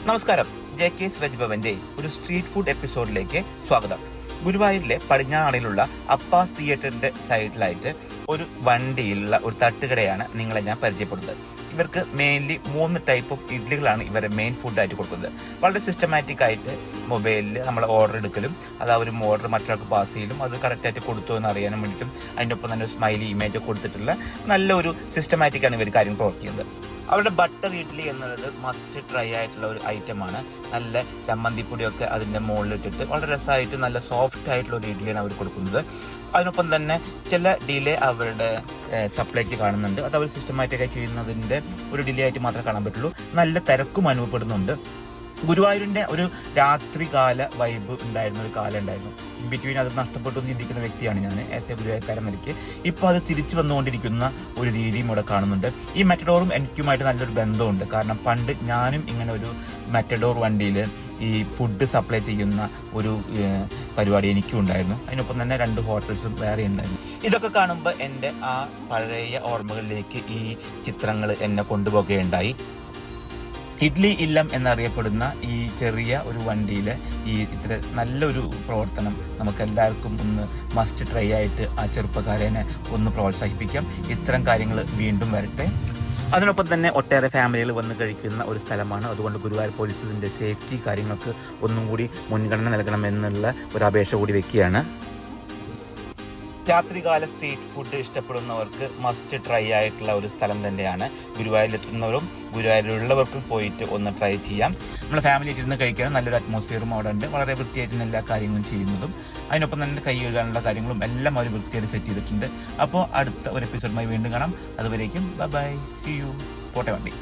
നമസ്കാരം. JK veg ഭവന്റെ ഒരു street food എപ്പിസോഡിലേക്ക് സ്വാഗതം. ഗുരുവായൂരിലെ പടിഞ്ഞാറയിലുള്ള അപ്പാസ് തിയേറ്ററിന്റെ സൈഡിലായിട്ട് ഒരു വണ്ടിയിലുള്ള ഒരു തട്ടുകടയാണ് നിങ്ങളെ ഞാൻ പരിചയപ്പെടുന്നത്. ഇവർക്ക് മെയിൻലി 3 ടൈപ്പ് ഓഫ് ഇഡ്ഡലികളാണ് ഇവരുടെ മെയിൻ ഫുഡായിട്ട് കൊടുക്കുന്നത്. വളരെ സിസ്റ്റമാറ്റിക് ആയിട്ട് മൊബൈലിൽ നമ്മൾ ഓർഡർ എടുക്കലും അത് അവർ ഓർഡർ മറ്റൊരാൾക്ക് പാസ് ചെയ്യലും അത് കറക്റ്റായിട്ട് കൊടുത്തു എന്ന് അറിയാനും വേണ്ടിയിട്ടും അതിൻ്റെ ഒപ്പം തന്നെ സ്മൈലി ഇമേജ് കൊടുത്തിട്ടുള്ള നല്ലൊരു സിസ്റ്റമാറ്റിക്കാണ് ഇവർ കാര്യം പ്രവർത്തിക്കുന്നത്. അവരുടെ ബട്ടർ ഇഡ്ഡലി എന്നുള്ളത് മസ്റ്റ് ട്രൈ ആയിട്ടുള്ള ഒരു ഐറ്റമാണ്. നല്ല ചമ്മന്തിപ്പൊടിയൊക്കെ അതിൻ്റെ മുകളിലിട്ടിട്ട് വളരെ രസമായിട്ട് നല്ല സോഫ്റ്റ് ആയിട്ടുള്ള ഒരു ഇഡ്ഡലിയാണ് അവർ കൊടുക്കുന്നത്. അതിനൊപ്പം തന്നെ ചില ഡിലേ അവരുടെ സപ്ലൈക്ക് കാണുന്നുണ്ട്. അത് അവർ സിസ്റ്റമാറ്റിക്കായി ചെയ്യുന്നതിൻ്റെ ഒരു ഡിലേ ആയിട്ട് മാത്രമേ കാണാൻ പറ്റുള്ളൂ. നല്ല തിരക്കും അനുഭവപ്പെടുന്നുണ്ട്. ഗുരുവായൂരിൻ്റെ ഒരു രാത്രികാല വൈബ് ഉണ്ടായിരുന്ന ഒരു കാലം ഉണ്ടായിരുന്നു. ഇൻ ബിറ്റ്വീൻ അത് നഷ്ടപ്പെട്ടു ചിന്തിക്കുന്ന വ്യക്തിയാണ് ഞാൻ ആസ് എ ഗുരുവായൂർക്കാരൻ നിലയ്ക്ക്. ഇപ്പോൾ അത് തിരിച്ചു വന്നുകൊണ്ടിരിക്കുന്ന ഒരു രീതിയും ഇവിടെ കാണുന്നുണ്ട്. ഈ മെറ്റഡോറും എനിക്കുമായിട്ട് നല്ലൊരു ബന്ധമുണ്ട്. കാരണം പണ്ട് ഞാനും ഇങ്ങനെ ഒരു മെറ്റഡോർ വണ്ടിയിൽ ഈ ഫുഡ് സപ്ലൈ ചെയ്യുന്ന ഒരു പരിപാടി എനിക്കും ഉണ്ടായിരുന്നു. അതിനൊപ്പം തന്നെ 2 ഹോട്ടൽസും വേറെ ഉണ്ടായിരുന്നു. ഇതൊക്കെ കാണുമ്പോൾ എൻ്റെ ആ പഴയ ഓർമ്മകളിലേക്ക് ഈ ചിത്രങ്ങൾ എന്നെ കൊണ്ടുപോകുകയുണ്ടായി. ഇഡ്ലി ഇല്ലം എന്നറിയപ്പെടുന്ന ഈ ചെറിയ ഒരു വണ്ടിയിലെ ഈ ഇത്ര നല്ലൊരു പ്രവർത്തനം നമുക്കെല്ലാവർക്കും ഒന്ന് മസ്റ്റ് ട്രൈ ആയിട്ട് ആ ചെറുപ്പക്കാരനെ ഒന്ന് പ്രോത്സാഹിപ്പിക്കാം. ഇത്തരം കാര്യങ്ങൾ വീണ്ടും വരട്ടെ. അതിനൊപ്പം തന്നെ ഒട്ടേറെ ഫാമിലികൾ വന്ന് കഴിക്കുന്ന ഒരു സ്ഥലമാണ്. അതുകൊണ്ട് ഗുരുവായൂർ പോലീസിൻ്റെ സേഫ്റ്റി കാര്യങ്ങൾക്ക് ഒന്നും കൂടി മുൻഗണന നൽകണമെന്നുള്ള ഒരു അപേക്ഷ കൂടി വെക്കുകയാണ്. രാത്രികാല സ്ട്രീറ്റ് ഫുഡ് ഇഷ്ടപ്പെടുന്നവർക്ക് മസ്റ്റ് ട്രൈ ആയിട്ടുള്ള ഒരു സ്ഥലം തന്നെയാണ്. ഗുരുവായൂരിലെത്തുന്നവരും ഗുരുവായൂരിലുള്ളവർക്കും പോയിട്ട് ഒന്ന് ട്രൈ ചെയ്യാം. നമ്മുടെ ഫാമിലി ഇരുന്ന് കഴിക്കാൻ നല്ലൊരു അറ്റ്മോസ്ഫിയറും അവിടെ ഉണ്ട്. വളരെ വൃത്തിയായിട്ട് എല്ലാ കാര്യങ്ങളും ചെയ്യുന്നതും അതിനൊപ്പം തന്നെ കൈ കഴുകാനുള്ള കാര്യങ്ങളും എല്ലാം അവർ വൃത്തിയായിട്ട് സെറ്റ് ചെയ്തിട്ടുണ്ട്. അപ്പോൾ അടുത്ത ഒരു എപ്പിസോഡുമായി വീണ്ടും കാണാം. അതുവരേക്കും ബൈ, സീ യു. പോട്ടെ വണ്ടി.